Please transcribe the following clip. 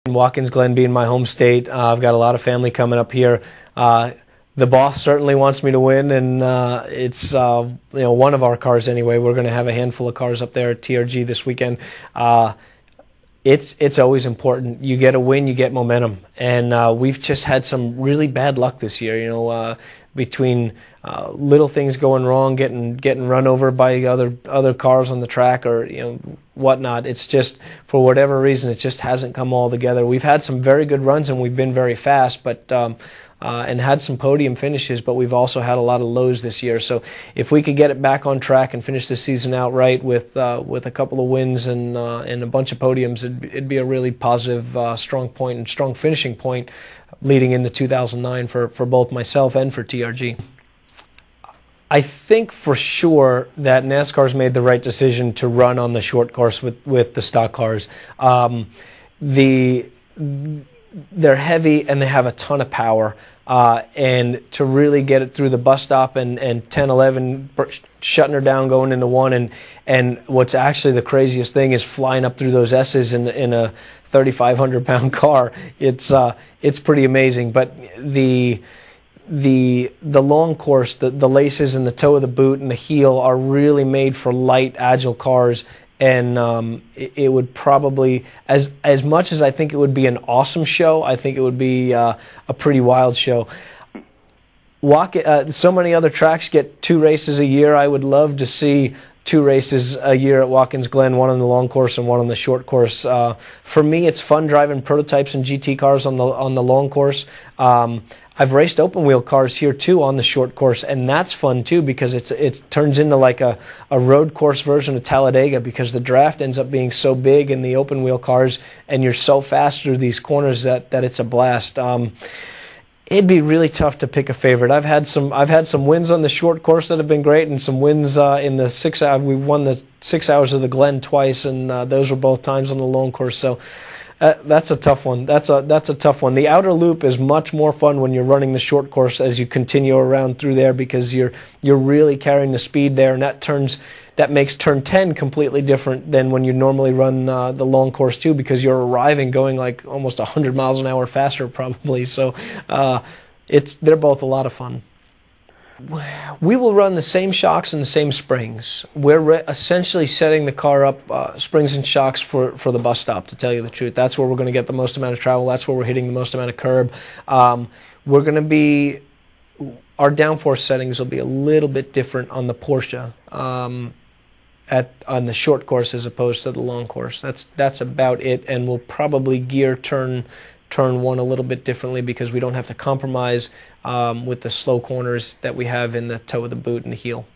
Watkins Glen being my home state, I've got a lot of family coming up here. The boss certainly wants me to win, and it's one of our cars anyway. We're going to have a handful of cars up there at TRG this weekend. It's always important. You get a win, you get momentum, and we've just had some really bad luck this year. Between little things going wrong, getting run over by other cars on the track, or whatnot. It's just, for whatever reason, it just hasn't come all together. We've had some very good runs and we've been very fast, but and had some podium finishes, but we've also had a lot of lows this year. So if we could get it back on track and finish the season out right with a couple of wins and a bunch of podiums, it'd be a really positive, strong point and strong finishing point leading into 2009 for both myself and for TRG. I think for sure that NASCAR's made the right decision to run on the short course with the stock cars. They're heavy and they have a ton of power, and to really get it through the bus stop and 10, 11, shutting her down going into one, and what's actually the craziest thing is flying up through those S's in a 3,500-pound car. It's pretty amazing. But the long course, the laces and the toe of the boot and the heel are really made for light, agile cars, and it would probably, as much as I think it would be an awesome show, I think it would be a pretty wild show. So many other tracks get 2 races a year. I would love to see 2 races a year at Watkins Glen, one on the long course and one on the short course. For me, it's fun driving prototypes and GT cars on the long course. I've raced open wheel cars here too on the short course, and that's fun too because it turns into like a road course version of Talladega, because the draft ends up being so big in the open wheel cars, and you're so fast through these corners that it's a blast. It'd be really tough to pick a favorite. I've had some wins on the short course that have been great, and some wins in the 6 hours. We won the 6 hours of the Glen twice, and those were both times on the long course. So that's a tough one. That's a tough one. The outer loop is much more fun when you're running the short course as you continue around through there, because you're really carrying the speed there, and that makes turn 10 completely different than when you normally run the long course too, because you're arriving going like almost 100 miles an hour faster probably. So they're both a lot of fun. We will run the same shocks and the same springs. We're essentially setting the car up, springs and shocks for the bus stop, to tell you the truth. That's where we're going to get the most amount of travel. That's where we're hitting the most amount of curb. We're going to be, our downforce settings will be a little bit different on the Porsche on the short course as opposed to the long course. That's about it, and we'll probably gear turn 1 a little bit differently, because we don't have to compromise with the slow corners that we have in the toe of the boot and the heel.